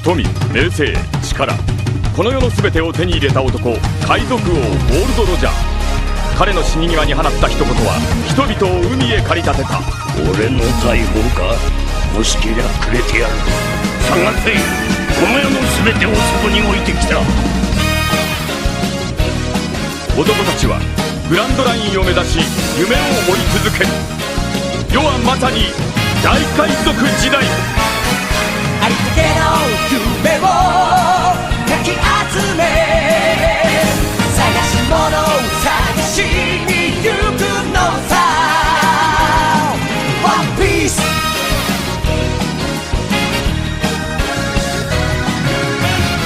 富、名声、力、この世の全てを手に入れた男、海賊王ゴールド・ロジャー。彼の死に際に放った一言は人々を海へ駆り立てた。俺の財宝か、欲しけりゃくれてやる。探せ、この世の全てをそこに置いてきた。男たちはグランドラインを目指し夢を追い続ける。世はまさに大海賊時代。ありったけの夢をかき集め、探し物を探しに行くのさ。ワンピース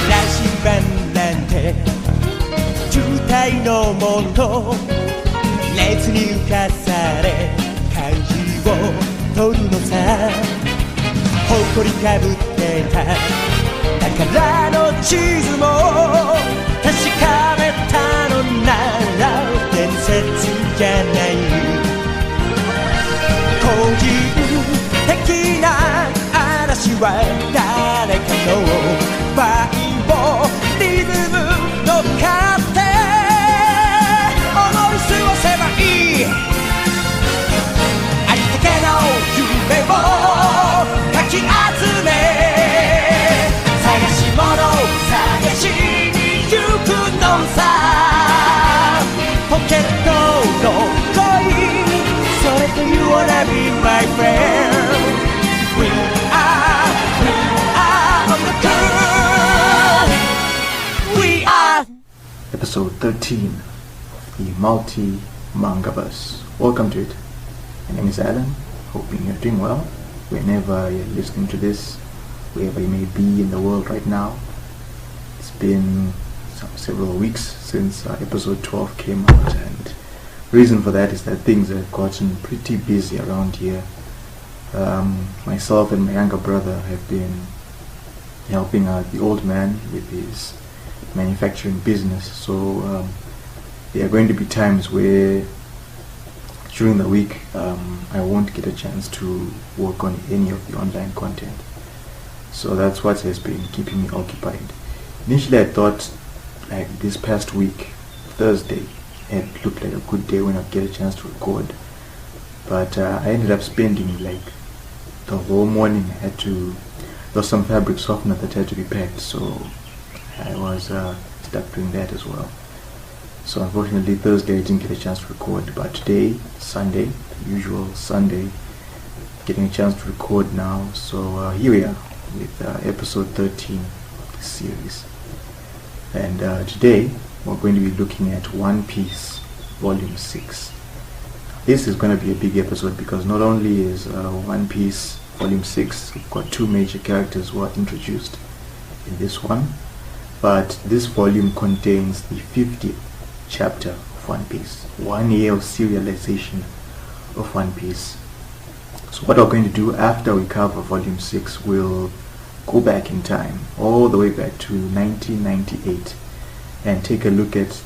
羅針盤なんて渋滞のもと、列に浮かされ漢字を取るのさ。誇りかぶってた宝の地図も確かめたのなら伝説じゃない。個人的な嵐は誰かのバイオリズムの勝手踊り過ごせばいい。ありったけの夢をかき集め、探し物を探しに行くのさ。ポケットの恋、それと You wanna be my friend. We are on the curve. We are Episode 13 of the MultiMangaverse. Welcome to it. My name is Alan, hoping you're doing well whenever you're listening to this, wherever you may be in the world right now. It's been several weeks since episode 12 came out, and reason for that is that things have gotten pretty busy around here. Myself and my younger brother have been helping out the old man with his manufacturing business, so there are going to be times where during the week I won't get a chance to work on any of the online content. So that's what has been keeping me occupied. Initially I thought like this past week, Thursday, it looked like a good day when I'd get a chance to record. But I ended up spending like the whole morning. There was some fabric softener that had to be packed, so I was stuck doing that as well. So unfortunately Thursday I didn't get a chance to record, but today, Sunday, the usual Sunday, getting a chance to record now. So here we are with episode 13 of this series. And today we're going to be looking at One Piece Volume 6. This is going to be a big episode because not only is One Piece Volume 6, we've got two major characters who are introduced in this one, but this volume contains the 50th chapter of One Piece, 1 year of serialization of One Piece. So what we're going to do after we cover volume 6, we'll go back in time, all the way back to 1998, and take a look at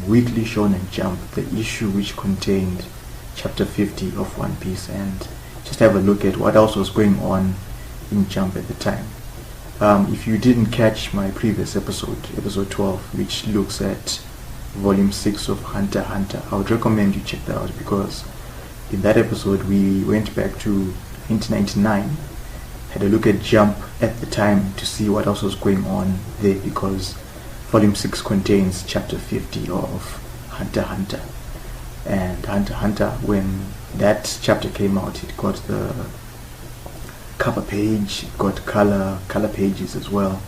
Weekly Shonen Jump, the issue which contained chapter 50 of One Piece, and just have a look at what else was going on in Jump at the time. If you didn't catch my previous episode, episode 12, which looks at volume 6 of Hunter x Hunter, I would recommend you check that out, because in that episode we went back to 1999, had a look at Jump at the time to see what else was going on there, because volume 6 contains chapter 50 of Hunter x Hunter. And Hunter x Hunter, when that chapter came out, it got the cover page, it got color pages as well.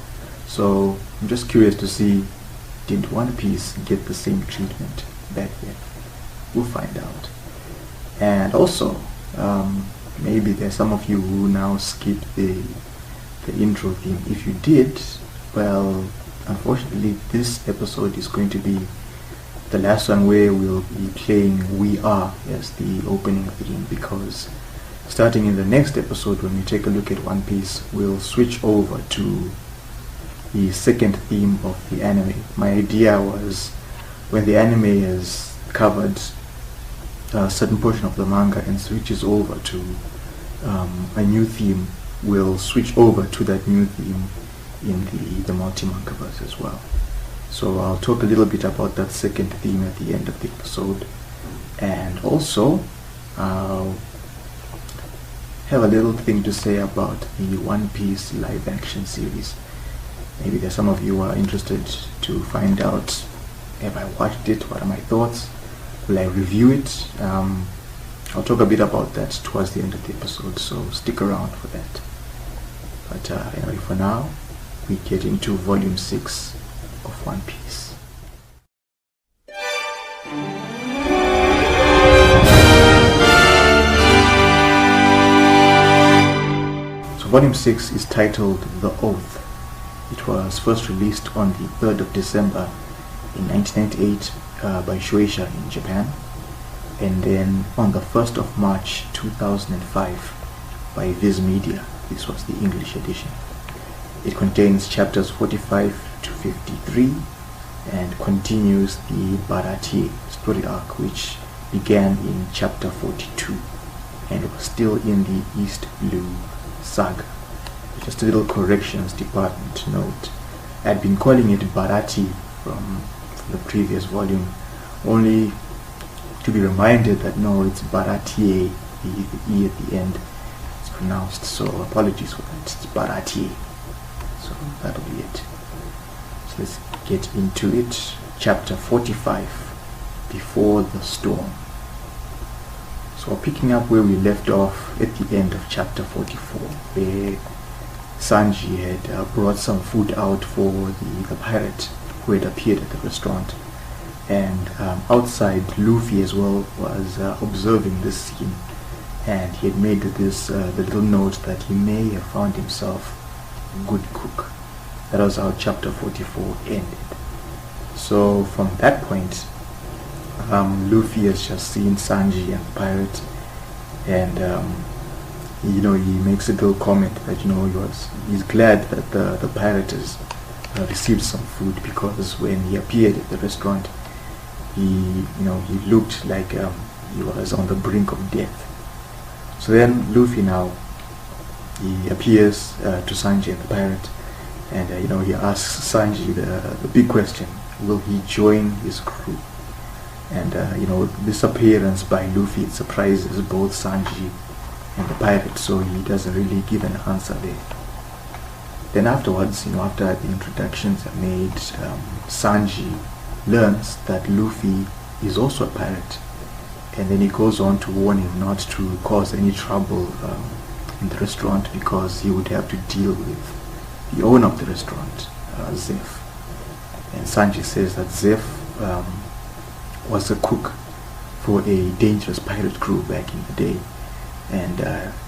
So I'm just curious to see, did One Piece get the same treatment back then? We'll find out. And also, maybe there's some of you who now skip the intro theme. If you did, well, unfortunately this episode is going to be the last one where we'll be playing We Are as the opening theme, because starting in the next episode, when we take a look at One Piece, we'll switch over to the second theme of the anime. My idea was, when the anime is covered a certain portion of the manga and switches over to a new theme, we'll switch over to that new theme in the MultiMangaverse as well. So I'll talk a little bit about that second theme at the end of the episode, and also I'll have a little thing to say about the One Piece live action series. Maybe there's some of you who are interested to find out, have I watched it, what are my thoughts, will I review it? I'll talk a bit about that towards the end of the episode, so stick around for that. But anyway, for now, we get into Volume 6 of One Piece. So Volume 6 is titled The Oath. It was first released on the 3rd of December in 1998 by Shueisha in Japan, and then on the 1st of March 2005 by Viz Media. This was the English edition. It contains chapters 45 to 53 and continues the Baratie story arc, which began in chapter 42 and was still in the East Blue Saga. Just a little corrections department note. I'd been calling it Baratie from the previous volume, only to be reminded that no, it's Baratie, the E at the end is pronounced, so apologies for that. It's Baratie. So that'll be it. So let's get into it. Chapter 45, Before the Storm. So picking up where we left off at the end of chapter 44, where Sanji had brought some food out for the pirate who had appeared at the restaurant, and outside Luffy as well was observing this scene, and he had made this the little note that he may have found himself a good cook. That was how chapter 44 ended. So from that point, Luffy has just seen Sanji and the pirate, and he makes a little comment that he's glad that the pirate has received some food, because when he appeared at the restaurant, he looked like he was on the brink of death. So then Luffy now, he appears to Sanji and the pirate, and he asks Sanji the big question: will he join his crew? And this appearance by Luffy, it surprises both Sanji and the pirate, so he doesn't really give an answer there. Then afterwards, after the introductions are made, Sanji learns that Luffy is also a pirate, and then he goes on to warn him not to cause any trouble in the restaurant, because he would have to deal with the owner of the restaurant, Zeph. And Sanji says that Zeph was a cook for a dangerous pirate crew back in the day, and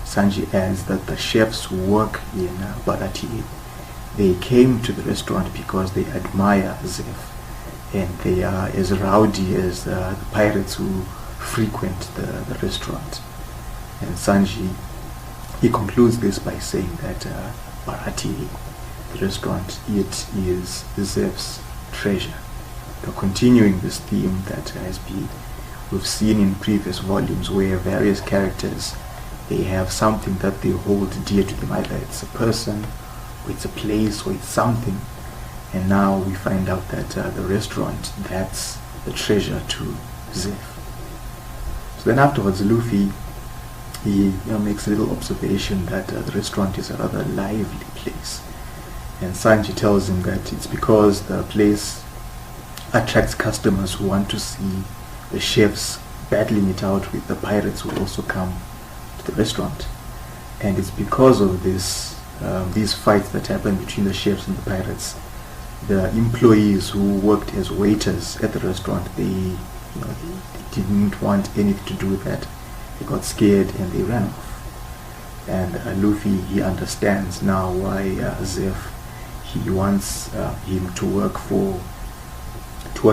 Sanji adds that the chefs who work in Baratie, they came to the restaurant because they admire Zeph, and they are as rowdy as the pirates who frequent the restaurant. And Sanji, he concludes this by saying that Baratie, the restaurant, it is Zeph's treasure. So continuing this theme that we've seen in previous volumes, where various characters, they have something that they hold dear to them, either it's a person, or it's a place, or it's something. And now we find out that the restaurant, that's the treasure to Zeph. So then afterwards, Luffy, he makes a little observation that the restaurant is a rather lively place. And Sanji tells him that it's because the place attracts customers who want to see the chefs battling it out with the pirates who also come to the restaurant. And it's because of this, these fights that happen between the chefs and the pirates, the employees who worked as waiters at the restaurant, they didn't want anything to do with that. They got scared and they ran off. And Luffy, he understands now why Zeph, he wants him to work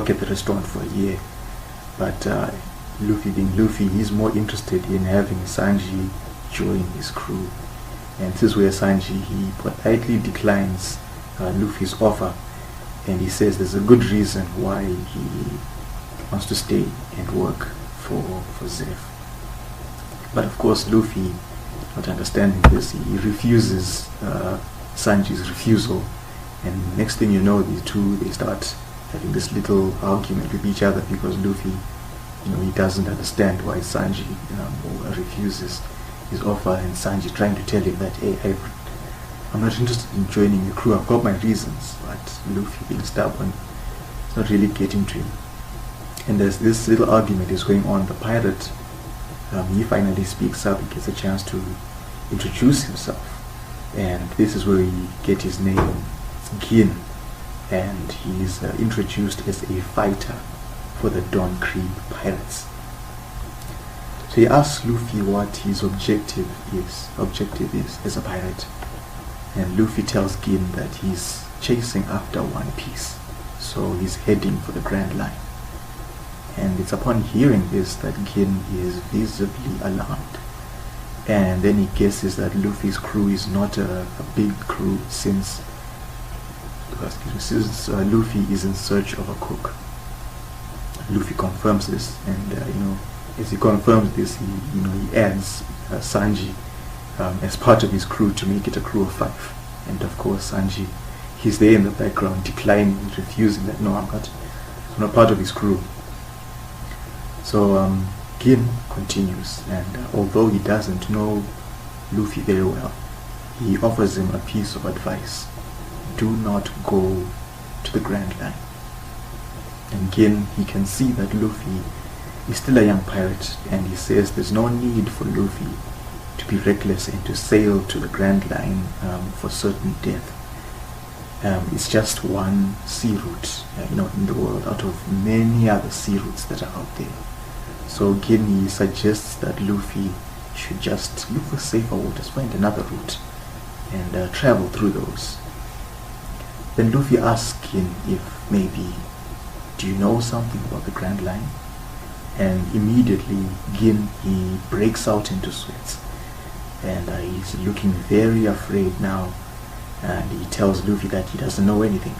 at the restaurant for a year. But Luffy being Luffy, he's more interested in having Sanji join his crew. And this is where Sanji, he politely declines Luffy's offer, and he says there's a good reason why he wants to stay and work for Zeph. But of course Luffy, not understanding this, he refuses Sanji's refusal, And next thing you know, these two, they start having this little argument with each other because Luffy, he doesn't understand why Sanji refuses his offer, and Sanji trying to tell him that, hey, I'm not interested in joining the crew, I've got my reasons, but Luffy being stubborn, it's not really getting to him. And as this little argument is going on, the pirate, he finally speaks up, he gets a chance to introduce himself, and this is where we get his name, Gin, and he's introduced as a fighter for the Dawn Creek pirates. So he asks Luffy what his objective is as a pirate, and Luffy tells Gin that he's chasing after One Piece, so he's heading for the Grand Line. And it's upon hearing this that Gin is visibly alarmed, and then he guesses that Luffy's crew is not a big crew since Luffy is in search of a cook. Luffy confirms this, and as he confirms this, he adds Sanji as part of his crew to make it a crew of 5. And of course Sanji, he's there in the background declining and refusing that, no, I'm not part of his crew. So Gin continues, and although he doesn't know Luffy very well, he offers him a piece of advice: do not go to the Grand Line. And Gin, he can see that Luffy is still a young pirate, and he says there's no need for Luffy to be reckless and to sail to the Grand Line for certain death. It's just one sea route in the world out of many other sea routes that are out there. So Gin, he suggests that Luffy should just look for safer waters, find another route, and travel through those. Then Luffy asks Gin if maybe, do you know something about the Grand Line? And immediately Gin, he breaks out into sweats, and he's looking very afraid now, and he tells Luffy that he doesn't know anything,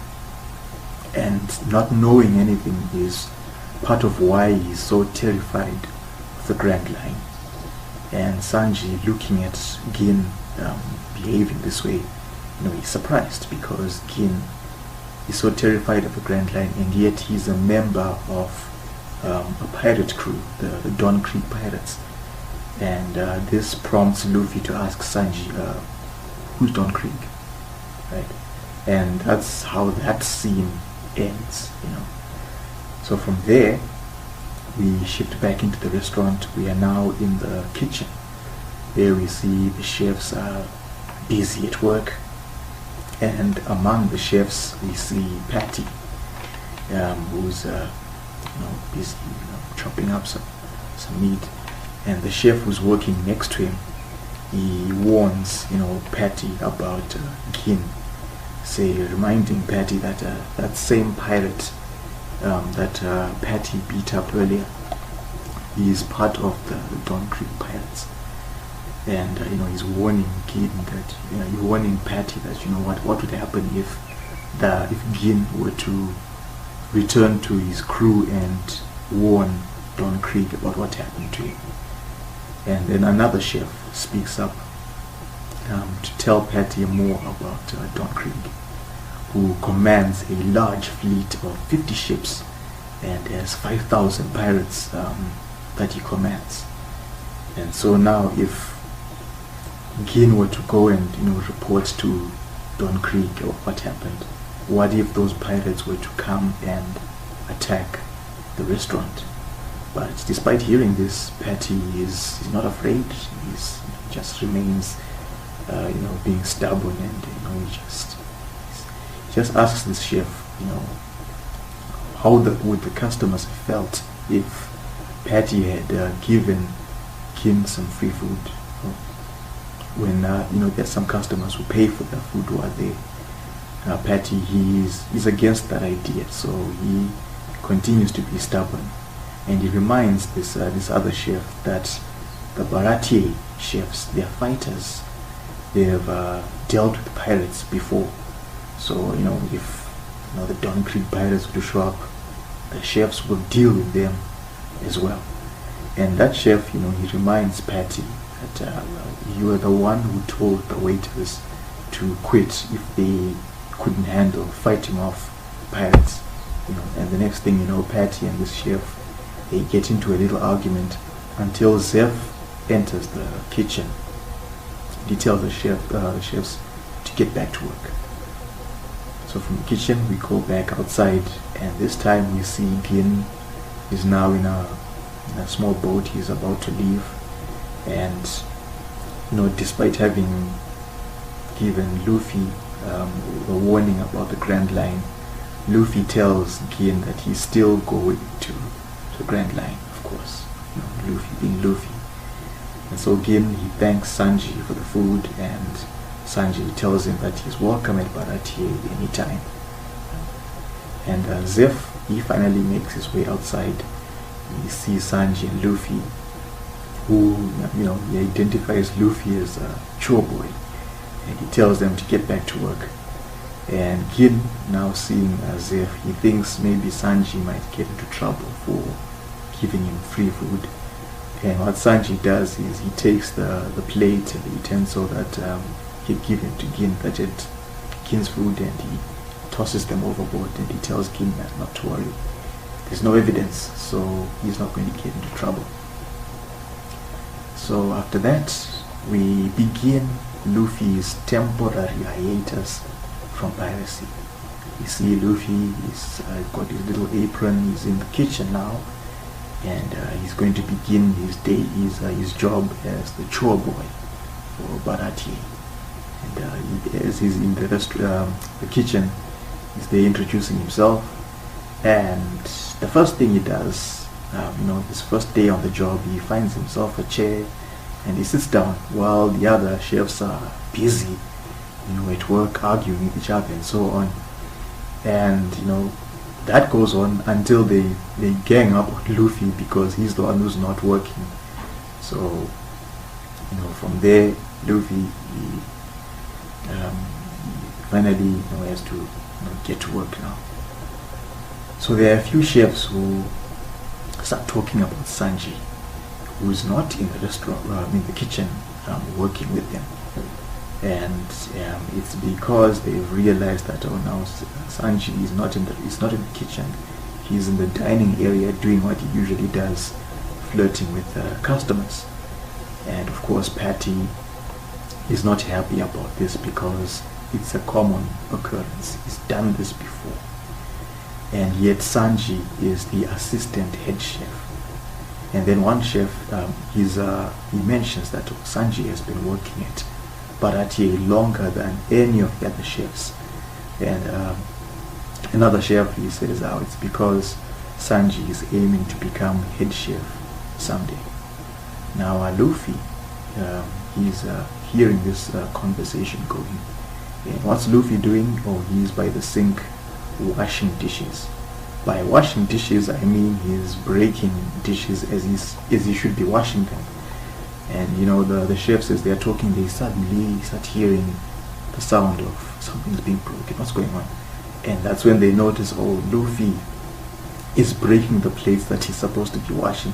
and not knowing anything is part of why he's so terrified of the Grand Line. And Sanji, looking at Gin behaving this way, he's surprised, because Gin is so terrified of the Grand Line, and yet he's a member of a pirate crew, the Dawn Creek Pirates. And this prompts Luffy to ask Sanji, who's Dawn Creek, right? And that's how that scene ends. So from there, we shift back into the restaurant. We are now in the kitchen. There we see the chefs are busy at work, and among the chefs we see Patty, who's busy chopping up some meat. And the chef who's working next to him, he warns Patty about Gin, reminding Patty that that same pirate that Patty beat up earlier, he is part of the Dawn Creek Pirates. And he's warning Gin that he's warning Patty that what would happen if Gin were to return to his crew and warn Dawn Creek about what happened to him. And then another chef speaks up to tell Patty more about Dawn Creek, who commands a large fleet of 50 ships and has 5,000 pirates that he commands. And so now if Gin were to go and report to Dawn Creek of what happened, what if those pirates were to come and attack the restaurant? But despite hearing this, Patty is not afraid. He just remains being stubborn, and he just asks this chef, how would the customers have felt if Patty had given Gin some free food, when there's some customers who pay for their food while they Patty, he's against that idea, so he continues to be stubborn, and he reminds this other chef that the Baratie chefs, they're fighters, they have dealt with pirates before. So if the Dawn Creek pirates were to show up, the chefs will deal with them as well. And that chef, he reminds Patty that you were the one who told the waiters to quit if they couldn't handle fighting off pirates. And the next thing you know, Patty and this chef, they get into a little argument until Zeph enters the kitchen. He tells the chefs to get back to work. So from the kitchen we go back outside, and this time we see Gin is now in a small boat. He's about to leave, and despite having given Luffy the warning about the Grand Line, Luffy tells Gin that he's still going to the Grand Line, of course. Luffy being Luffy. And so Gin, he thanks Sanji for the food, and Sanji tells him that he's welcome at Baratie anytime. And Zeph, he finally makes his way outside. He sees Sanji and Luffy, who, he identifies Luffy as a chore boy, and he tells them to get back to work. And Gin, now seeing Zeph, he thinks maybe Sanji might get into trouble for giving him free food. And what Sanji does is he takes the plate and the utensil that he'd given to Gin, that had Gin's food, and he tosses them overboard, and he tells Gin that not to worry. There's no evidence, so he's not going to get into trouble. So after that, we begin Luffy's temporary hiatus from piracy. You see Luffy, he's got his little apron, he's in the kitchen now, and he's going to begin his day, his job as the chore boy for Baratie. And as he's in the kitchen, he's there introducing himself, and the first thing he does, his first day on the job, he finds himself a chair and he sits down while the other chefs are busy, at work, arguing with each other and so on. And that goes on until they gang up on Luffy because he's the one who's not working. So from there, Luffy he finally has to get to work now. So there are a few chefs who start talking about Sanji, who's not in the restaurant, in the kitchen, working with them. And it's because they've realized that now Sanji is not in the kitchen. He's in the dining area doing what he usually does, flirting with customers. And of course Patty is not happy about this because it's a common occurrence. He's done this before. And yet Sanji is the assistant head chef. And then one chef, he mentions that Sanji has been working at Baratie longer than any of the other chefs. And another chef, he says, it's because Sanji is aiming to become head chef someday. Now Luffy, he's hearing this conversation going. And what's Luffy doing? He's by the sink washing dishes. By washing dishes, I mean he's breaking dishes as he should be washing them. And the chefs, as they're talking, they suddenly start hearing the sound of something's being broken. What's going on? And that's when they notice, Luffy is breaking the plates that he's supposed to be washing.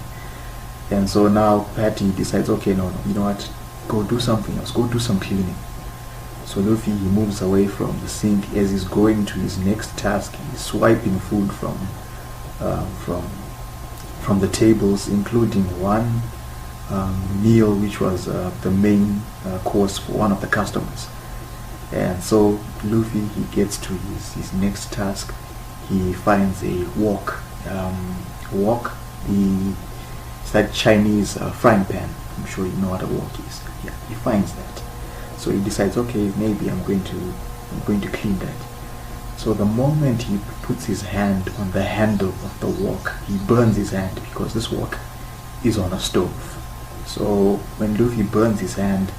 And so now Patty decides, okay, no, you know what, go do something else, go do some cleaning. So Luffy, he moves away from the sink. As he's going to his next task, he's swiping food from the tables, including one meal which was the main course for one of the customers. And so Luffy, he gets to his next task. He finds a wok. It's that Chinese frying pan. I'm sure you know what a wok is. Yeah, he finds that. So he decides, okay, maybe I'm going to clean that. So the moment he puts his hand on the handle of the wok, he burns his hand because this wok is on a stove. So when Luffy burns his hand,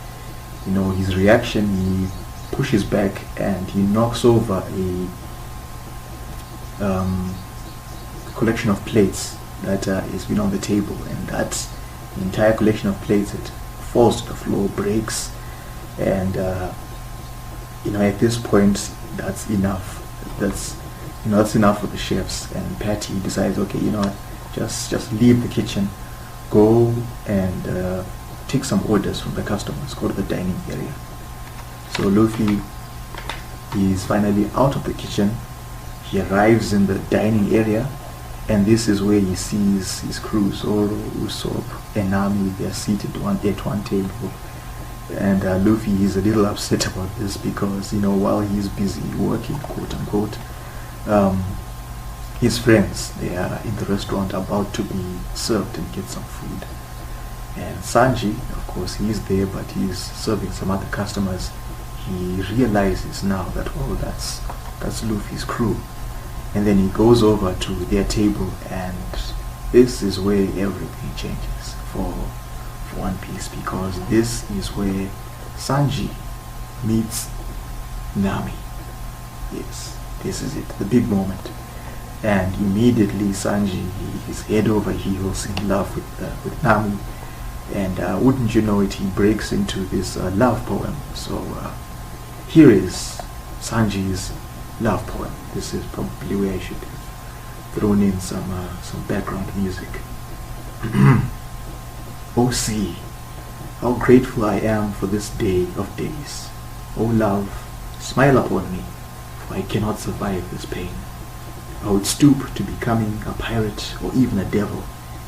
his reaction, he pushes back and he knocks over a collection of plates that is on the table, and that entire collection of plates, it falls to the floor, breaks, and at this point, that's enough. That's enough for the chefs. And Patty decides, okay, just leave the kitchen, go and take some orders from the customers, go to the dining area. So Luffy, He is finally out of the kitchen. He arrives in the dining area, and this is where he sees his crew, Zoro, Usopp, and Nami. They're seated at one table. And Luffy is a little upset about this because, while he's busy working, quote unquote, his friends, they are in the restaurant about to be served and get some food. And Sanji, of course, he's there, but he's serving some other customers. He realizes now that, that's Luffy's crew. And then he goes over to their table, and this is where everything changes for One Piece, because this is where Sanji meets Nami. Yes, this is it, the big moment. And immediately Sanji is head over heels in love with Nami, and wouldn't you know it, he breaks into this love poem. So here is Sanji's love poem. This is probably where I should have thrown in some background music. Oh, see, how grateful I am for this day of days. Oh, love, smile upon me, for I cannot survive this pain. I would stoop to becoming a pirate or even a devil,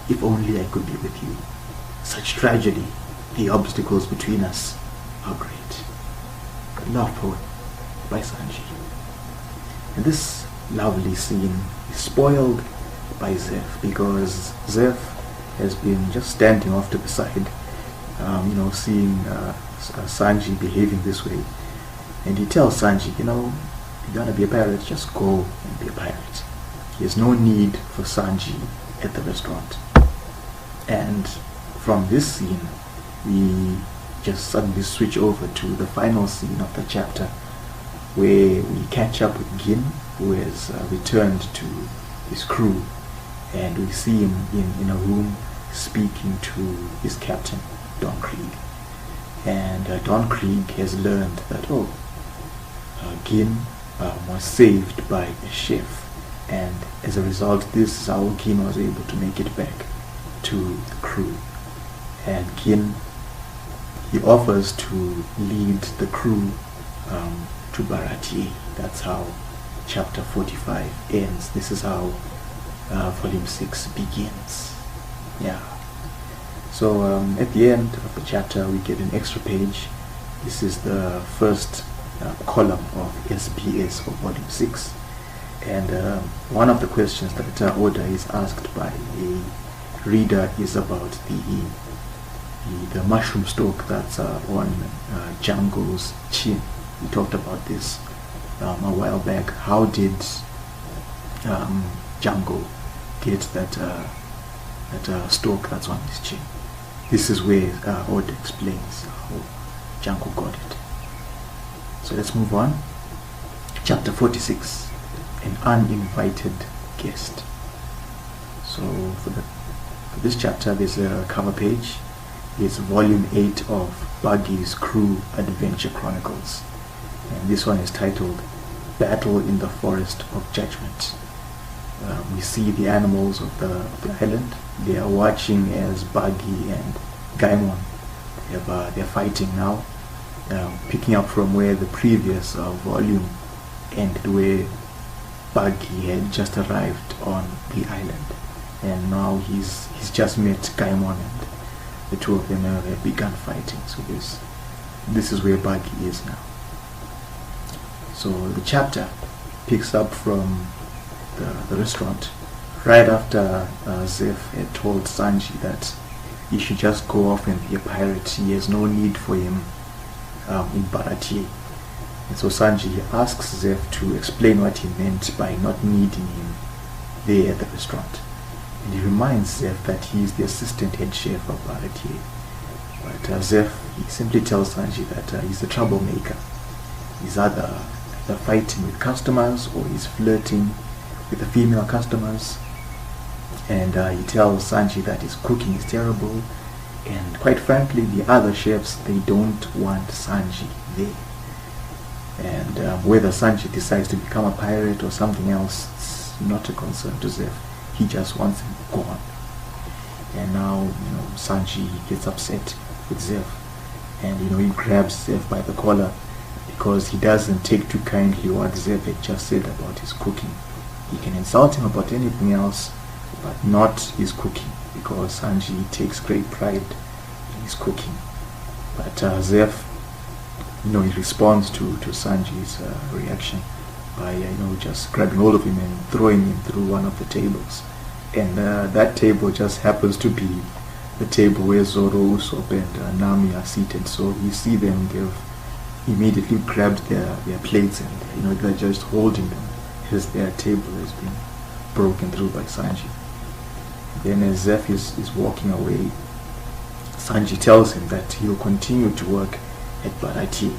if only I could be with you. Such tragedy, the obstacles between us are great. Love poem by Sanji. And this lovely scene is spoiled by Zeph, because Zeph has been just standing off to the side, seeing Sanji behaving this way. And he tells Sanji, you're gonna be a pirate, just go and be a pirate. He has no need for Sanji at the restaurant. And from this scene, we just suddenly switch over to the final scene of the chapter, where we catch up with Gin, who has returned to his crew, and we see him in a room speaking to his captain, Don Krieg. And Don Krieg has learned that, Gin was saved by a chef, and as a result, this is how Gin was able to make it back to the crew. And Gin, he offers to lead the crew to Baratie. That's how chapter 45 ends. This is how volume 6 begins. Yeah. So at the end of the chapter, we get an extra page. This is the first column of SBS for volume 6. And one of the questions that Oda is asked by a reader is about the mushroom stalk that's on Django's chin. We talked about this a while back. How did Django get that stalk that's on his chin? This is where Oda explains how Django got it. So let's move on. Chapter 46, an uninvited guest. So for this chapter, there's a cover page. It's volume 8 of Buggy's Crew Adventure Chronicles, and this one is titled Battle in the Forest of Judgment. We see the animals of the island. They are watching as Buggy and Gaimon, they're fighting now, picking up from where the previous volume ended, where Buggy had just arrived on the island, and now he's just met Gaimon, and the two of them have begun fighting. So this is where Buggy is now. So the chapter picks up from the restaurant right after Zeph had told Sanji that he should just go off and be a pirate. He has no need for him in Baratie. And so Sanji asks Zeph to explain what he meant by not needing him there at the restaurant. And he reminds Zeph that he is the assistant head chef of Baratie. But Zeph, he simply tells Sanji that he's a troublemaker. He's either fighting with customers or he's flirting with the female customers. And he tells Sanji that his cooking is terrible. And quite frankly, the other chefs, they don't want Sanji there. And whether Sanji decides to become a pirate or something else, it's not a concern to Zeph. He just wants him gone. And now, Sanji gets upset with Zeph, and he grabs Zeph by the collar because he doesn't take too kindly what Zeph had just said about his cooking. He can insult him about anything else, but not his cooking, because Sanji takes great pride in his cooking. But Zeph, he responds to Sanji's reaction by just grabbing hold of him and throwing him through one of the tables. And that table just happens to be the table where Zoro, Usopp, and Nami are seated. So you see them, they've immediately grabbed their plates, and they're just holding them as their table has been broken through by Sanji. Then as Zeph is walking away, Sanji tells him that he'll continue to work at Baratie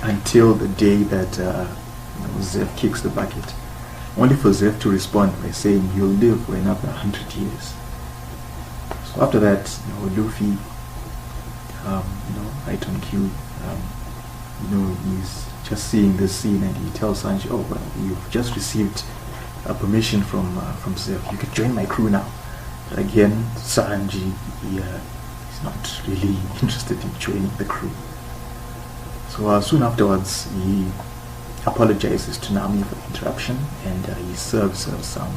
until the day that Zeph kicks the bucket, only for Zeph to respond by saying he'll live for another 100 years. So after that, Luffy, right on cue, he's just seeing this scene, and he tells Sanji, "Oh well, you've just received permission from Zeph. You could join my crew now." But again, Sanji, he's not really interested in joining the crew. So soon afterwards, he apologizes to Nami for the interruption, and he serves her some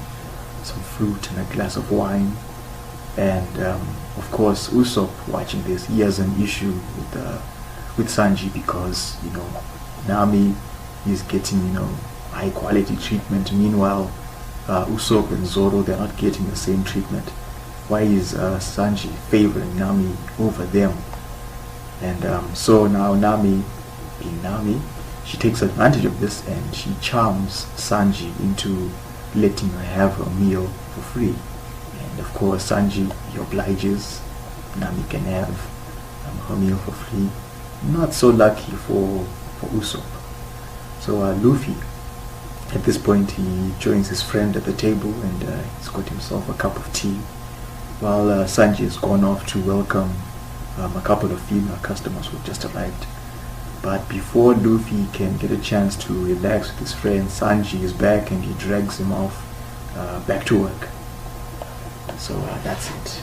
fruit and a glass of wine. And of course, Usopp, watching this, he has an issue with Sanji, because Nami is getting high quality treatment. Meanwhile, Usopp and Zoro, they're not getting the same treatment. Why is Sanji favoring Nami over them? And so now Nami, being Nami, she takes advantage of this, and she charms Sanji into letting her have a meal for free. And of course, Sanji, he obliges. Nami can have her meal for free. Not so lucky for Usopp. So Luffy, at this point, he joins his friend at the table, and he's got himself a cup of tea, while Sanji has gone off to welcome a couple of female customers who have just arrived. But before Luffy can get a chance to relax with his friend, Sanji is back, and he drags him off back to work. So that's it.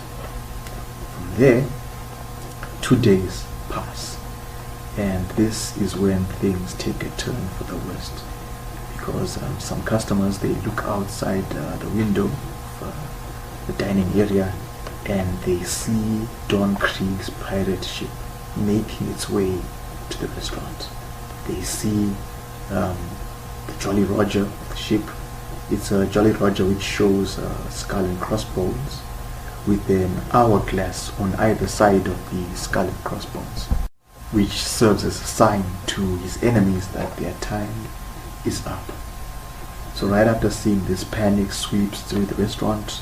From there, 2 days pass, and this is when things take a turn for the worst, because some customers, they look outside the window of the dining area, and they see Don Krieg's pirate ship making its way to the restaurant. They see the Jolly Roger of the ship. It's a Jolly Roger which shows skull and crossbones, with an hourglass on either side of the skull and crossbones, which serves as a sign to his enemies that their time is up. So right after seeing this, panic sweeps through the restaurant.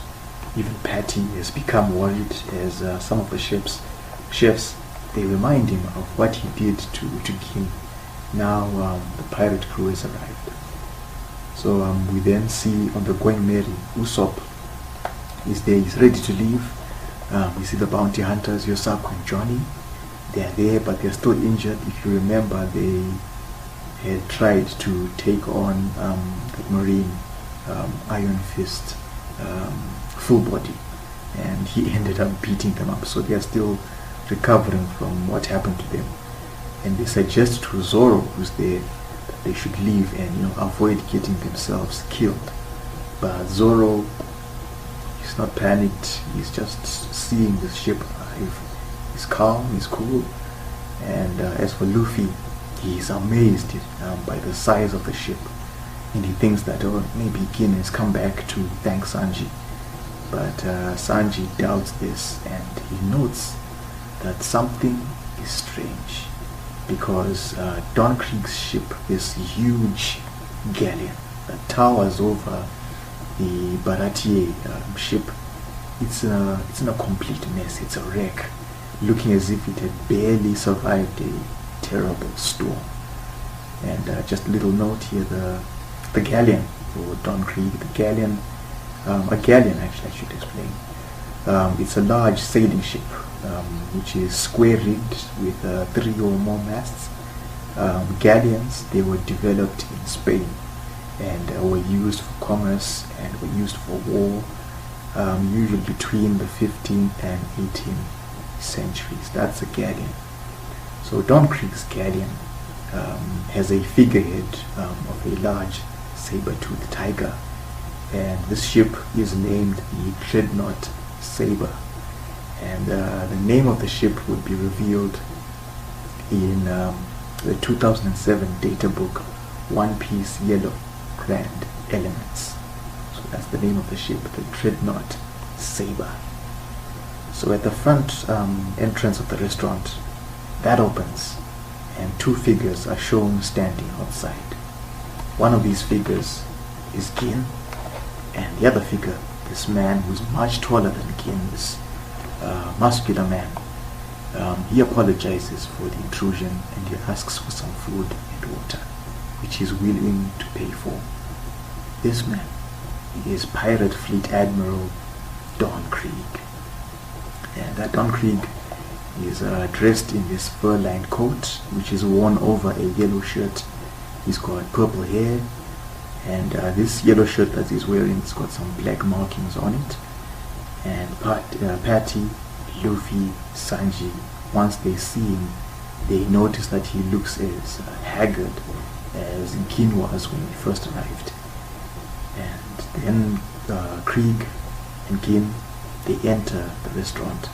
Even Patty has become worried, as some of the chefs, they remind him of what he did to King. Now the pirate crew has arrived. So we then see on the Going Merry, Usopp is there, he's ready to leave. We see the bounty hunters, Yosaku and Johnny. They are there, but they're still injured. If you remember, they had tried to take on the Marine Iron Fist full body, and he ended up beating them up. So they are still recovering from what happened to them, and they suggest to Zoro, who's there, that they should leave and avoid getting themselves killed. But Zoro, he's not panicked. He's just seeing the ship arrive. He's calm, he's cool. And as for Luffy, he's amazed by the size of the ship, and he thinks that maybe Gin has come back to thank Sanji. But Sanji doubts this, and he notes that something is strange, because Don Krieg's ship, this huge galleon that towers over the Baratie ship, it's in a complete mess. It's a wreck, looking as if it had barely survived a terrible storm. And just a little note here, the galleon for Don Krieg, a galleon actually, I should explain. It's a large sailing ship, which is square rigged with 3 or more masts. Galleons, they were developed in Spain, and were used for commerce and were used for war, usually between the 15th and 18th centuries. That's a galleon. So Don Krieg's galleon has a figurehead of a large saber-toothed tiger, and this ship is named the Dreadnought Saber, and the name of the ship would be revealed in the 2007 data book One Piece Yellow Grand Elements. So that's the name of the ship, the Dreadnought Saber. So at the front entrance of the restaurant, that opens, and two figures are shown standing outside. One of these figures is Gin, and the other figure, this man who's much taller than Gin, this muscular man, he apologizes for the intrusion, and he asks for some food and water, which he's willing to pay for. This man is Pirate Fleet Admiral Don Krieg, and Don Krieg is dressed in this fur-lined coat, which is worn over a yellow shirt. He's got purple hair, and this yellow shirt that he's wearing has got some black markings on it. And Patty, Luffy, Sanji, once they see him, they notice that he looks as haggard as Gin was when he first arrived. And then Krieg and Gin, they enter the restaurant,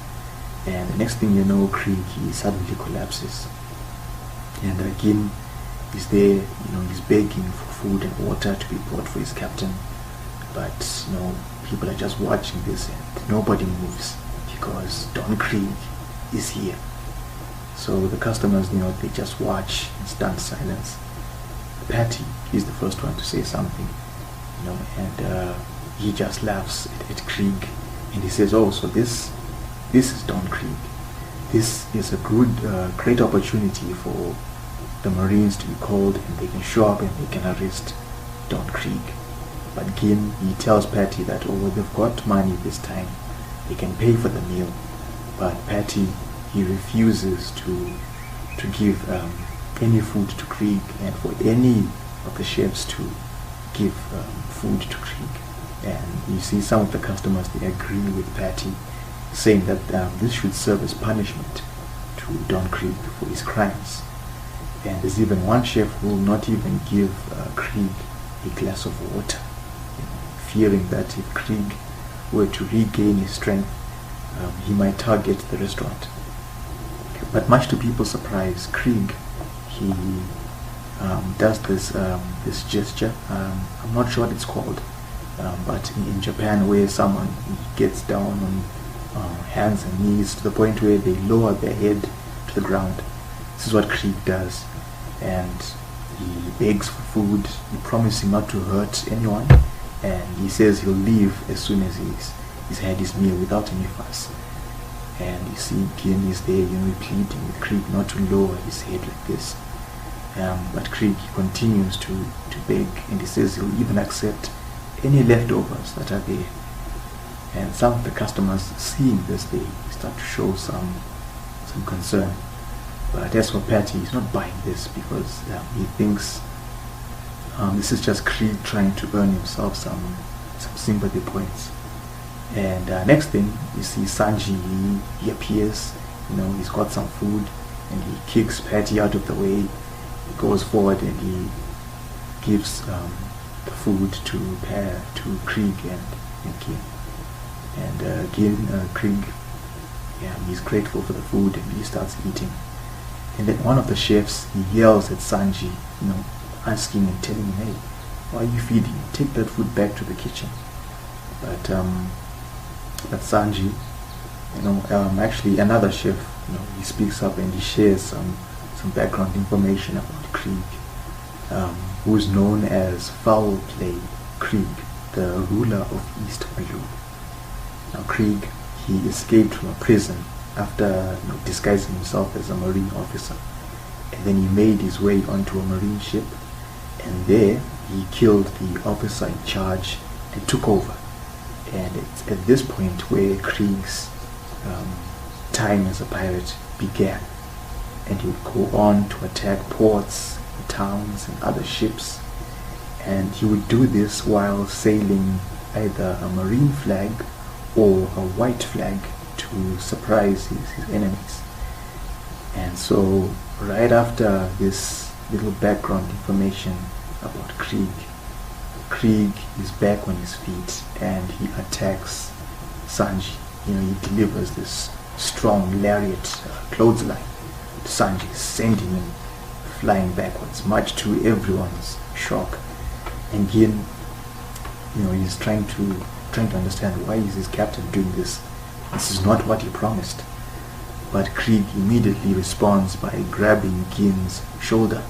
and the next thing you know, Krieg, he suddenly collapses, and Gin is there, he's begging for food and water to be brought for his captain, but people are just watching this, and nobody moves because Don Krieg is here. So the customers, they just watch in stunned silence. Patty is the first one to say something, and he just laughs at Krieg, and he says, "Oh, so this is Don Krieg. This is a great opportunity for the Marines to be called, and they can show up and they can arrest Don Krieg." But Gin, he tells Patty that, they've got money this time, they can pay for the meal. But Patty, he refuses to give any food to Krieg, and for any of the chefs to give food to Krieg. And you see some of the customers, they agree with Patty, saying that this should serve as punishment to Don Krieg for his crimes. And there's even one chef who will not even give Krieg a glass of water, fearing that if Krieg were to regain his strength, he might target the restaurant. But much to people's surprise, Krieg, he does this gesture. I'm not sure what it's called, but in Japan, where someone gets down on hands and knees to the point where they lower their head to the ground. This is what Krieg does, and he begs for food. He promises not to hurt anyone, and he says he'll leave as soon as he's had his meal without any fuss. And you see Gin is there, pleading with Krieg not to lower his head like this. But Krieg continues to beg, and he says he'll even accept any leftovers that are there. And some of the customers, seeing this, they start to show some concern. But as for Patty, he's not buying this because he thinks this is just Krieg trying to earn himself some sympathy points. And next thing, you see Sanji, he appears, he's got some food, and he kicks Patty out of the way. He goes forward and he gives the food to Krieg and Gin. And Krieg, he's grateful for the food, and he starts eating. And then one of the chefs, he yells at Sanji, asking and telling him, "Hey, why are you feeding? Take that food back to the kitchen." But Sanji, actually another chef, he speaks up and he shares some background information about Krieg, who is known as Foul Play Krieg, the ruler of East Blue. Now Krieg, he escaped from a prison after disguising himself as a Marine officer, and then he made his way onto a Marine ship, and there he killed the officer in charge and took over. And it's at this point where Krieg's time as a pirate began, and he would go on to attack ports, towns, and other ships, and he would do this while sailing either a Marine flag or a white flag to surprise his enemies. And so right after this little background information about Krieg. Krieg is back on his feet and he attacks Sanji. He delivers this strong lariat clothesline to Sanji, sending him flying backwards, much to everyone's shock. And again, he's trying to understand, why is his captain doing this? This is not what he promised. But Krieg immediately responds by grabbing Gin's shoulder,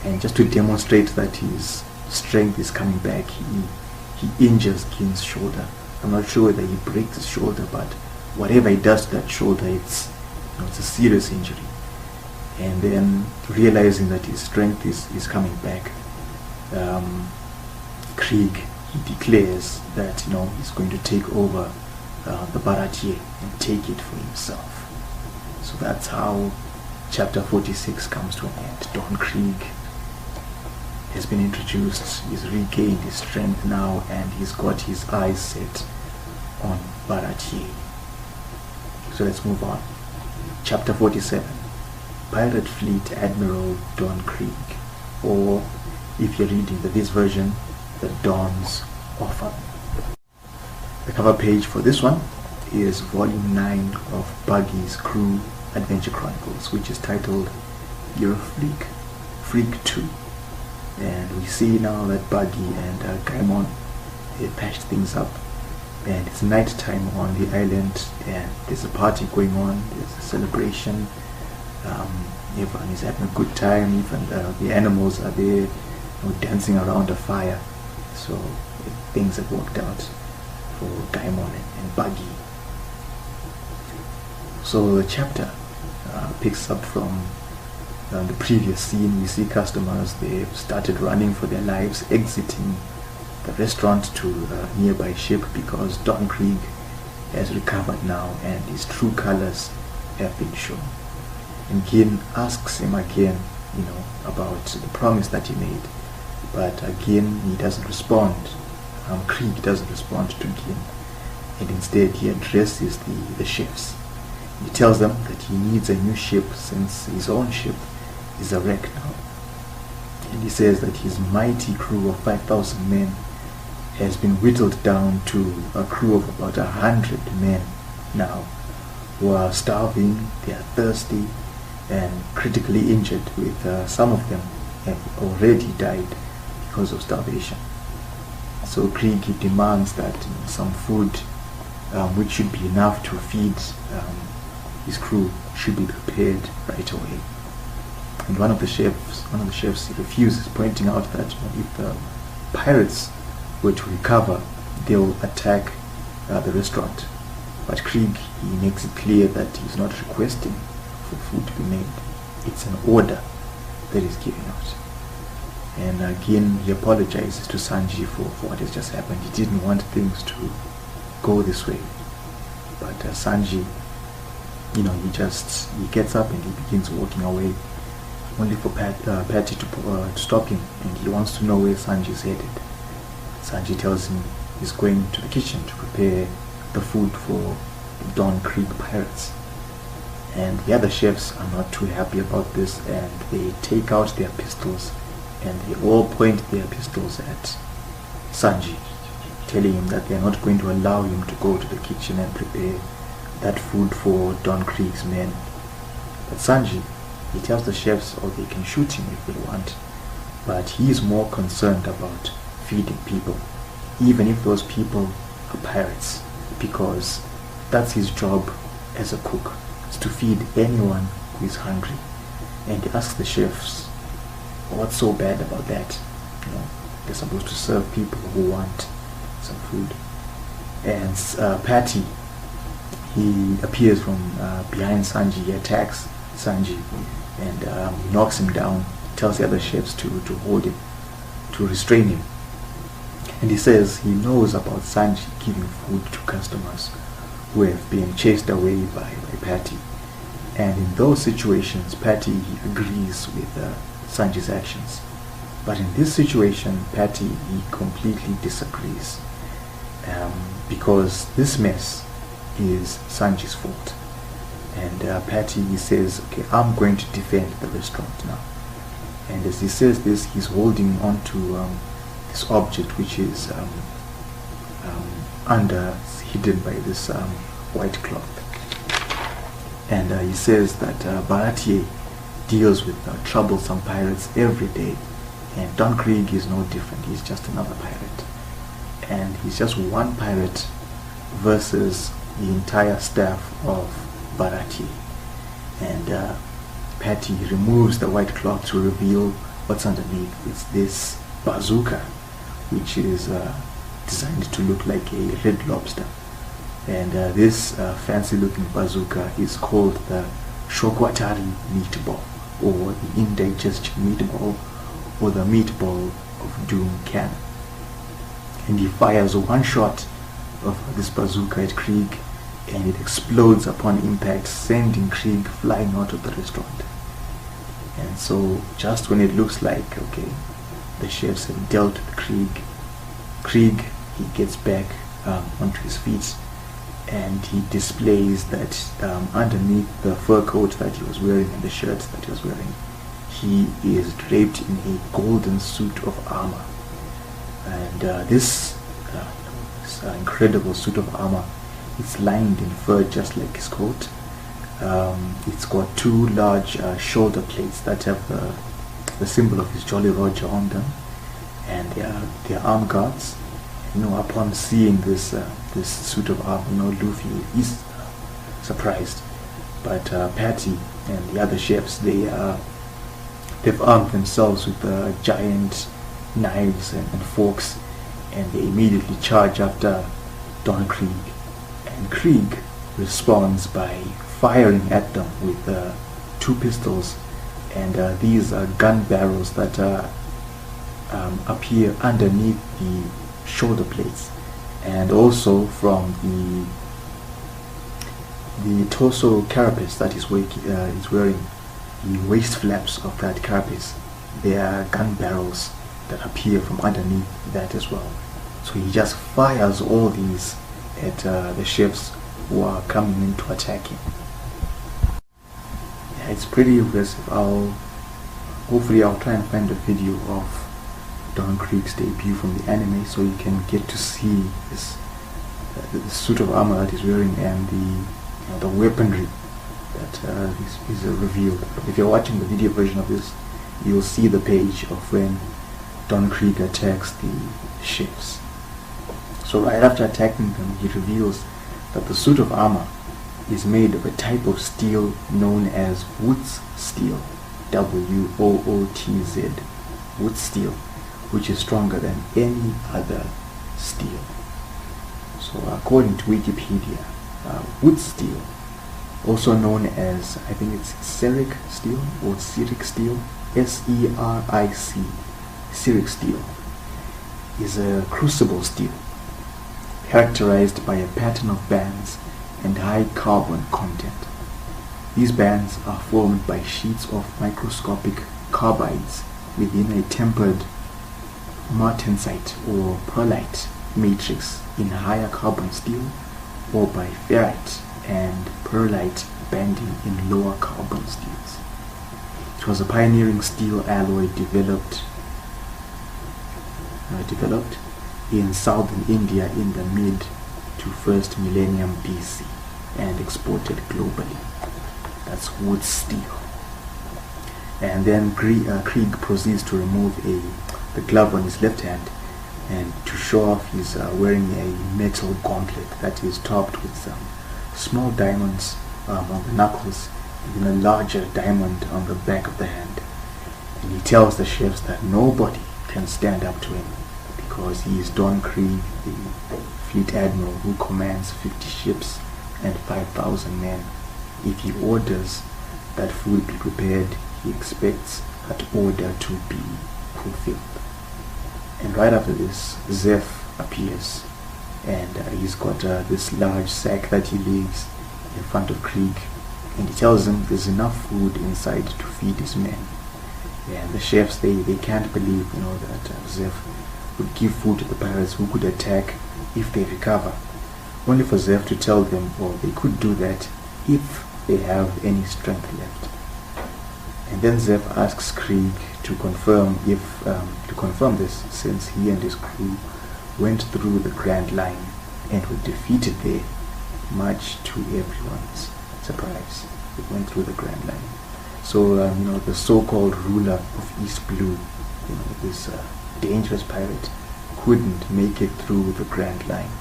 and just to demonstrate that his strength is coming back, he injures Gin's shoulder. I'm not sure whether he breaks his shoulder, but whatever he does to that shoulder, it's a serious injury. And then, realizing that his strength is coming back, Krieg, he declares that he's going to take over the Baratie and take it for himself. So that's how chapter 46 comes to an end. Don Krieg has been introduced, he's regained his strength now, and he's got his eyes set on Baratie. So let's move on. Chapter 47, Pirate Fleet Admiral Don Krieg, or if you're reading this version, the Don's Offer. The cover page for this one is volume 9 of Buggy's Crew Adventure Chronicles, which is titled You're a Freak 2. And we see now that Buggy and Gaimon, they patched things up, and it's night time on the island, and there's a party going on, there's a celebration, everyone is having a good time, even the animals are there dancing around a fire. So things have worked out for Gaimon and Buggy. So the chapter picks up from the previous scene. We see customers, they've started running for their lives, exiting the restaurant to a nearby ship because Don Krieg has recovered now and his true colors have been shown. And Gin asks him again, about the promise that he made, but again he doesn't respond. Krieg doesn't respond to Gin, and instead he addresses the chefs. He tells them that he needs a new ship since his own ship is a wreck now. And he says that his mighty crew of 5,000 men has been whittled down to a crew of about 100 men now, who are starving, they are thirsty, and critically injured, with some of them have already died because of starvation. So Krieg demands that some food, which should be enough to feed his crew, should be prepared right away. And one of the chefs refuses, pointing out that if the pirates were to recover, they'll attack the restaurant. But Krieg, he makes it clear that he's not requesting for food to be made. It's an order that he's giving out. And again, he apologizes to Sanji for what has just happened. He didn't want things to go this way. But Sanji, he gets up and he begins walking away, only for Patty to stop him, and he wants to know where Sanji is headed. Sanji tells him he's going to the kitchen to prepare the food for the Don Krieg pirates. And the other chefs are not too happy about this, and they take out their pistols and they all point their pistols at Sanji, telling him that they are not going to allow him to go to the kitchen and prepare that food for Don Krieg's men. But Sanji, he tells the chefs, they can shoot him if they want, but he is more concerned about feeding people, even if those people are pirates, because that's his job as a cook, is to feed anyone who is hungry. And he asks the chefs, what's so bad about that? They're supposed to serve people who want some food. And Patty, he appears from behind Sanji, he attacks Sanji, and he knocks him down, tells the other chefs to hold him, to restrain him. And he says he knows about Sanji giving food to customers who have been chased away by Patty. And in those situations, Patty, he agrees with Sanji's actions. But in this situation, Patty, he completely disagrees, because this mess is Sanji's fault. And Patty, he says, okay, I'm going to defend the restaurant now. And as he says this, he's holding on to this object which is hidden by this white cloth. And he says that Baratie deals with troublesome pirates every day, and Don Krieg is no different. He's just another pirate, and he's just one pirate versus the entire staff of Baratie. And Patty removes the white cloth to reveal what's underneath. It's this bazooka, which is designed to look like a red lobster. And this fancy looking bazooka is called the Shokwatari meatball, or the indigestion meatball, or the meatball of doom cannon. And he fires one shot of this bazooka at Krieg, and it explodes upon impact, sending Krieg flying out of the restaurant. And so just when it looks like, okay, the chefs have dealt with Krieg, he gets back onto his feet, and he displays that underneath the fur coat that he was wearing and the shirt that he was wearing, he is draped in a golden suit of armor. And this incredible suit of armor, it's lined in fur just like his coat. It's got two large shoulder plates that have the symbol of his Jolly Roger on them, and they are arm guards. Upon seeing this suit of armor, Luffy is surprised, but Patty and the other chefs, they've armed themselves with giant knives and forks, and they immediately charge after Don Krieg. And Krieg responds by firing at them with 2 pistols, and these are gun barrels that appear underneath the shoulder plates, and also from the torso carapace that he's wearing, the waist flaps of that carapace, there are gun barrels that appear from underneath that as well. So he just fires all these at the chefs who are coming in to attack him. Yeah, it's pretty impressive. Hopefully I'll try and find a video of Don Krieg's debut from the anime, so you can get to see this the suit of armor that he's wearing, and the weaponry that is revealed. But if you're watching the video version of this, you'll see the page of when Don Krieg attacks the chefs. So right after attacking them, he reveals that the suit of armor is made of a type of steel known as Wootz steel, W-O-O-T-Z, Wootz steel, which is stronger than any other steel. So according to Wikipedia, Wootz steel, also known as, I think it's Ceric steel or Ceric steel, S-E-R-I-C, Ceric steel, is a crucible steel characterized by a pattern of bands and high carbon content. These bands are formed by sheets of microscopic carbides within a tempered martensite or pearlite matrix in higher carbon steel, or by ferrite and pearlite banding in lower carbon steels. It was a pioneering steel alloy developed in southern India in the mid to first millennium BC and exported globally. That's Wootz steel. And then Krieg proceeds to remove the glove on his left hand, and to show off he's wearing a metal gauntlet that is topped with some small diamonds on the knuckles, and then a larger diamond on the back of the hand. And he tells the chefs that nobody can stand up to him, because he is Don Krieg, the fleet admiral who commands 50 ships and 5,000 men. If he orders that food be prepared, he expects that order to be fulfilled. And right after this, Zeph appears, and he's got this large sack that he leaves in front of Krieg, and he tells him there's enough food inside to feed his men. And the chefs, they can't believe that Zeph would give food to the pirates who could attack if they recover, only for Zeph to tell them, well, they could do that if they have any strength left. And then Zeph asks Krieg to confirm this, since he and his crew went through the Grand Line and were defeated there, much to everyone's surprise. They went through the Grand Line. So the so-called ruler of East Blue, this dangerous pirate, couldn't make it through the Grand Line.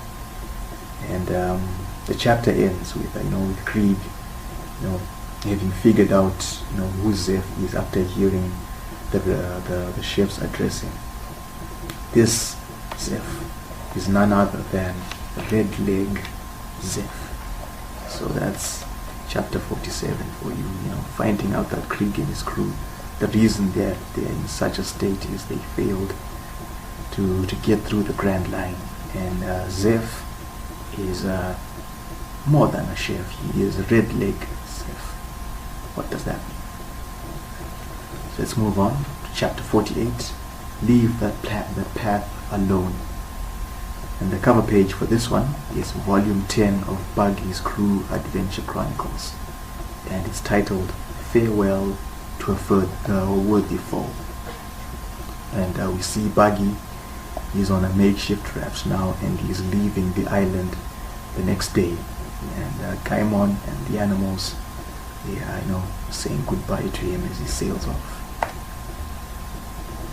And the chapter ends with with Krieg having figured out who Zeph is after hearing the chef's addressing. This Zeph is none other than Red Leg Zeph. So that's chapter 47 for you. Finding out that Krieg and his crew, the reason they're in such a state is they failed to get through the Grand Line. And Zeph is more than a chef. He is a Red Leg Zeph. What does that mean? So let's move on to chapter 48. Leave that path alone. And the cover page for this one is volume 10 of Buggy's Crew Adventure Chronicles, and it's titled Farewell to a Worthy Foe. And we see Buggy. He's on a makeshift raft now, and he's leaving the island the next day. And Kaimon and the animals, they are saying goodbye to him as he sails off.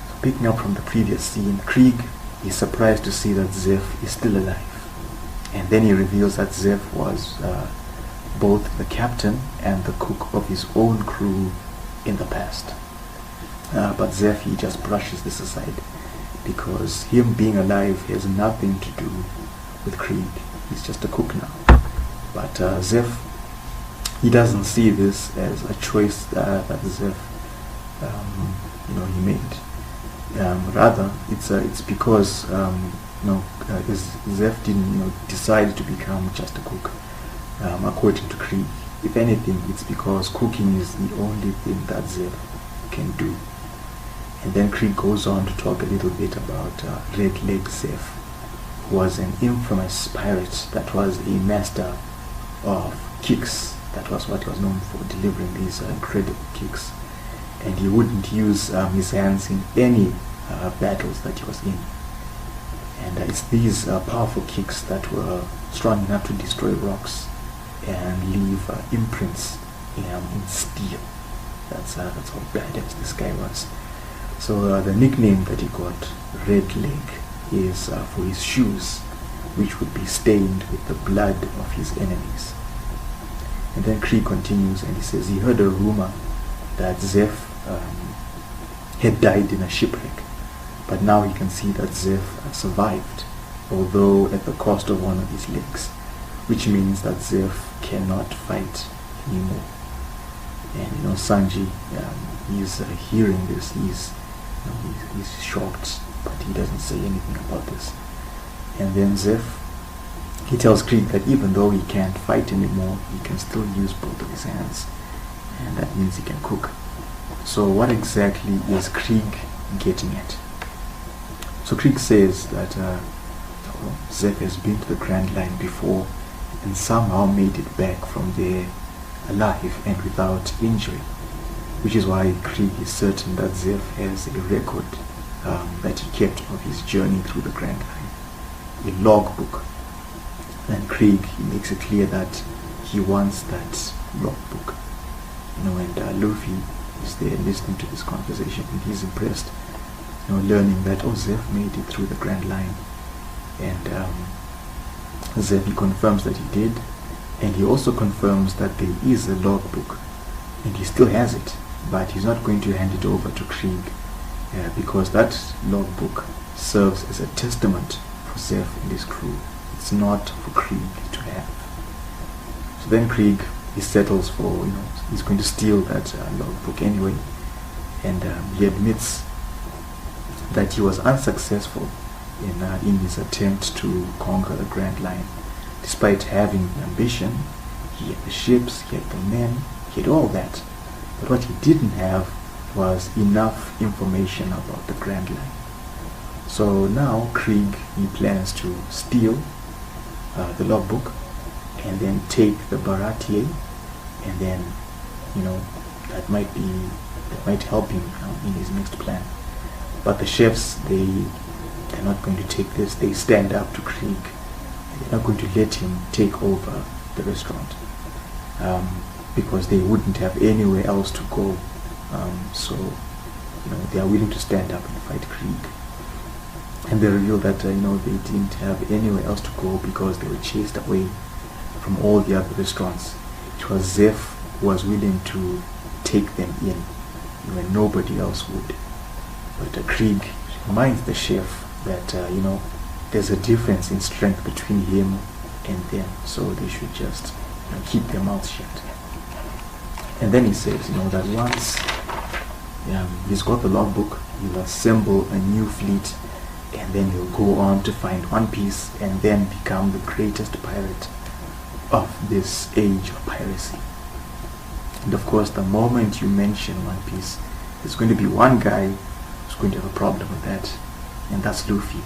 So picking up from the previous scene, Krieg is surprised to see that Zeph is still alive, and then he reveals that Zeph was both the captain and the cook of his own crew in the past. But Zeph, he just brushes this aside, because him being alive has nothing to do with Krieg. He's just a cook now. But Zeph, he doesn't see this as a choice that Zeph he made. Rather, it's because Zeph didn't decide to become just a cook. According to Krieg, if anything, it's because cooking is the only thing that Zeph can do. And then Krieg goes on to talk a little bit about Red Leg Zeph, who was an infamous pirate that was a master of kicks. That was what he was known for, delivering these incredible kicks. And he wouldn't use his hands in any battles that he was in. And it's these powerful kicks that were strong enough to destroy rocks and leave imprints in steel. That's how badass this guy was. So the nickname that he got, Red Leg, is for his shoes, which would be stained with the blood of his enemies. And then Krieg continues, and he says he heard a rumor that Zeph had died in a shipwreck, but now he can see that Zeph survived, although at the cost of one of his legs, which means that Zeph cannot fight anymore. And Sanji, he's hearing this, he's shocked, but he doesn't say anything about this. And then Zeph, he tells Krieg that even though he can't fight anymore, he can still use both of his hands, and that means he can cook. So what exactly is Krieg getting at? So Krieg says that Zeph has been to the Grand Line before and somehow made it back from there alive and without injury, which is why Krieg is certain that Zeph has a record that he kept of his journey through the Grand Line, a logbook. And Krieg, he makes it clear that he wants that logbook. And Luffy is there listening to this conversation, and he's impressed, learning that Zeph made it through the Grand Line. And Zeph, he confirms that he did, and he also confirms that there is a logbook, and he still has it, but he's not going to hand it over to Krieg, because that logbook serves as a testament for Zeph and his crew. It's not for Krieg to have. So then Krieg, he settles for, he's going to steal that logbook anyway, and he admits that he was unsuccessful in his attempt to conquer the Grand Line. Despite having the ambition, he had the ships, he had the men, he had all that, but what he didn't have was enough information about the Grand Line. So now Krieg, he plans to steal the logbook and then take the Baratie, and then that might be that might help him in his next plan. But the chefs, they're not going to take this. They stand up to Krieg. They're not going to let him take over the restaurant, because they wouldn't have anywhere else to go. So they are willing to stand up and fight Krieg. And they reveal that they didn't have anywhere else to go because they were chased away from all the other restaurants. It was Zeph who was willing to take them in when nobody else would. But Krieg reminds the chef that there's a difference in strength between him and them, so they should just keep their mouths shut. And then he says that once he's got the logbook, he'll assemble a new fleet, and then he'll go on to find One Piece and then become the greatest pirate of this age of piracy. And of course, the moment you mention One Piece, there's going to be one guy who's going to have a problem with that, and that's Luffy.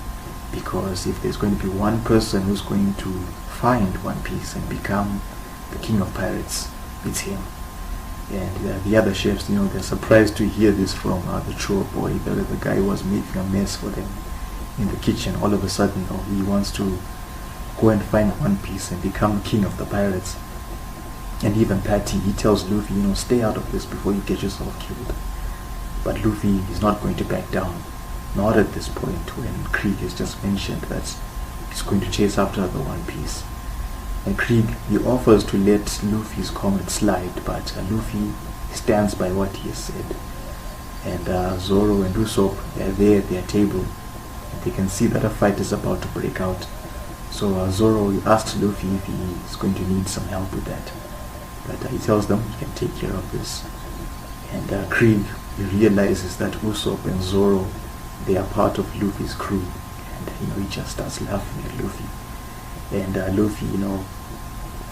Because if there's going to be one person who's going to find One Piece and become the king of pirates, it's him. And the other chefs, they're surprised to hear this from the chore boy. The guy was making a mess for them in the kitchen. All of a sudden, he wants to go and find One Piece and become king of the pirates. And even Patty, he tells Luffy, stay out of this before you get yourself killed. But Luffy is not going to back down. Not at this point when Krieg has just mentioned that he's going to chase after the One Piece. And Krieg, he offers to let Luffy's comment slide, but Luffy stands by what he has said. And Zoro and Usopp are there at their table, and they can see that a fight is about to break out. So Zoro asks Luffy if he is going to need some help with that. But he tells them he can take care of this. And Krieg, he realizes that Usopp and Zoro, they are part of Luffy's crew, and he just starts laughing at Luffy. And Luffy,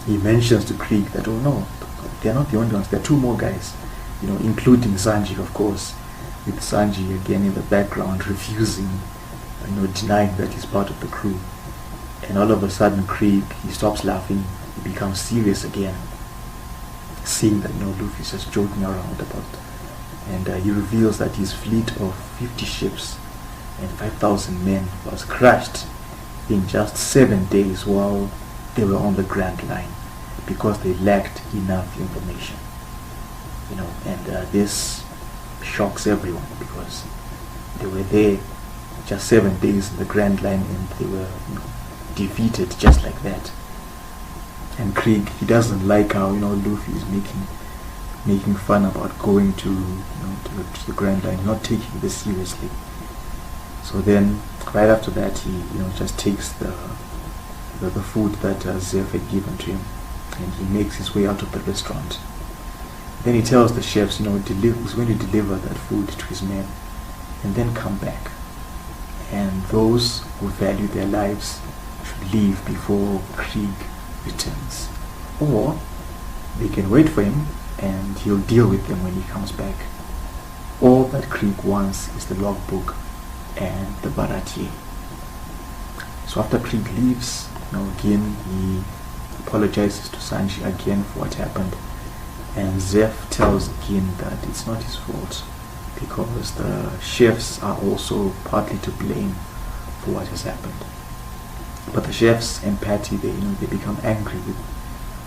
he mentions to Krieg that, oh no, they're not the only ones, there are two more guys, including Sanji, of course, with Sanji again in the background refusing, denying that he's part of the crew. And all of a sudden Krieg, he stops laughing, he becomes serious again, seeing that Luffy's just joking around about. And he reveals that his fleet of 50 ships and 5,000 men was crushed in just 7 days while they were on the Grand Line because they lacked enough information. And this shocks everyone because they were there just 7 days in the Grand Line and they were defeated just like that. And Krieg, he doesn't like how Luffy is making fun about going to the Grand Line, not taking this seriously. So then, right after that, he just takes the food that Zeph had given to him, and he makes his way out of the restaurant. Then he tells the chefs, he's going to deliver that food to his men, and then come back. And those who value their lives should leave before Krieg returns, or they can wait for him and he'll deal with them when he comes back. All that Krieg wants is the logbook and the Baratie. So after Krieg leaves, again he apologizes to Sanji again for what happened, and Zeph tells again that it's not his fault because the chefs are also partly to blame for what has happened. But the chefs and Patty, they become angry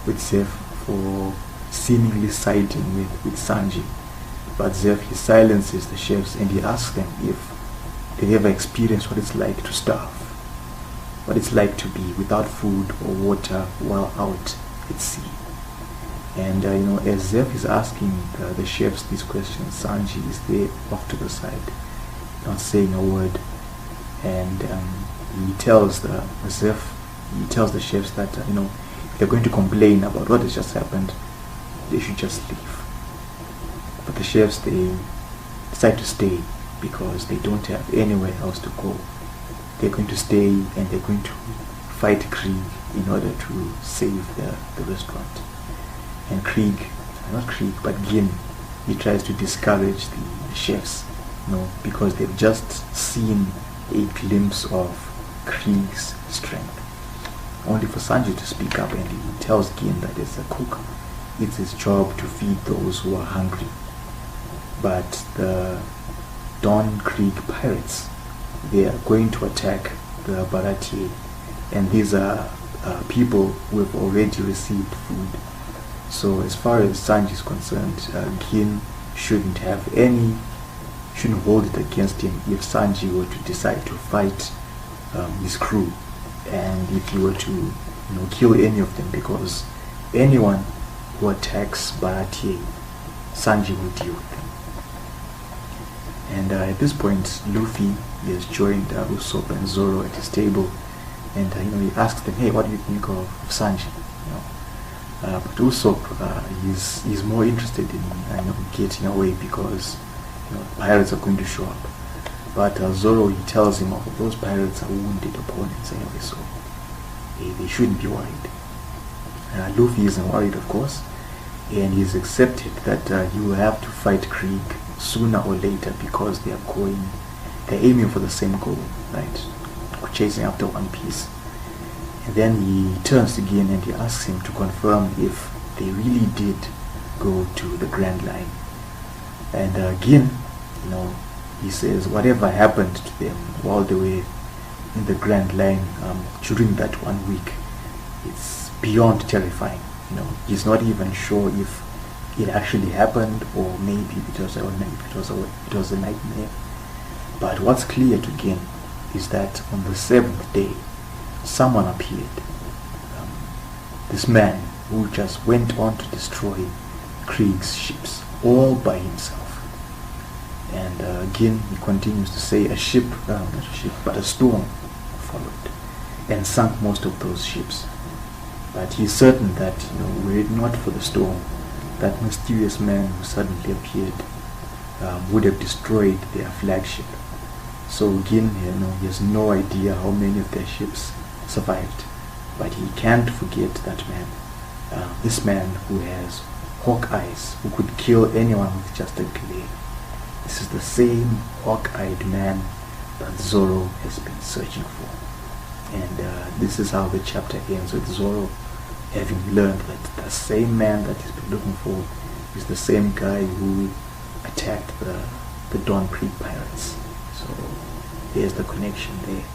with Zeph for seemingly siding with Sanji. But Zeph, he silences the chefs and he asks them if they ever experienced what it's like to starve, what it's like to be without food or water while out at sea. And as Zeph is asking the chefs these questions, Sanji is there off to the side, not saying a word. And he tells the chefs that if they're going to complain about what has just happened, they should just leave. But the chefs, they decide to stay because they don't have anywhere else to go. They're going to stay and they're going to fight Krieg in order to save the restaurant. And Gin, he tries to discourage the chefs, because they've just seen a glimpse of Krieg's strength. Only for Sanji to speak up, and he tells Gin that as a cook, it's his job to feed those who are hungry. but the Dawn Creek pirates, they are going to attack the Baratie, and these are people who have already received food. So as far as Sanji is concerned, Gin shouldn't hold it against him if Sanji were to decide to fight his crew, and if he were to kill any of them, because anyone who attacks Baratie, Sanji will deal with them. And at this point, Luffy has joined Usopp and Zoro at his table, and he asks them, "Hey, what do you think of Sanji?" But Usopp, he's more interested in getting away because pirates are going to show up. But Zoro, he tells him, "Oh, those pirates are wounded opponents anyway, so they shouldn't be worried." Luffy isn't worried, of course, and he's accepted that he will have to fight Krieg sooner or later because they're aiming for the same goal, right? Chasing after One Piece. And then he turns to Gin and he asks him to confirm if they really did go to the Grand Line. And Gin, he says whatever happened to them while they were in the Grand Line during that 1 week, it's beyond terrifying. He's not even sure if it actually happened or maybe it was a nightmare. But what's clear to Gin is that on the 7th day, someone appeared. This man who just went on to destroy Krieg's ships all by himself. And again, he continues to say a storm followed and sunk most of those ships. But he's certain that, were it not for the storm, that mysterious man who suddenly appeared would have destroyed their flagship. So Gin, he has no idea how many of their ships survived, but he can't forget that man. This man who has hawk eyes, who could kill anyone with just a glare. This is the same hawk-eyed man that Zoro has been searching for. And this is how the chapter ends, with Zoro having learned that the same man that he's been looking for is the same guy who attacked the Dawn Creek pirates. So there's the connection there.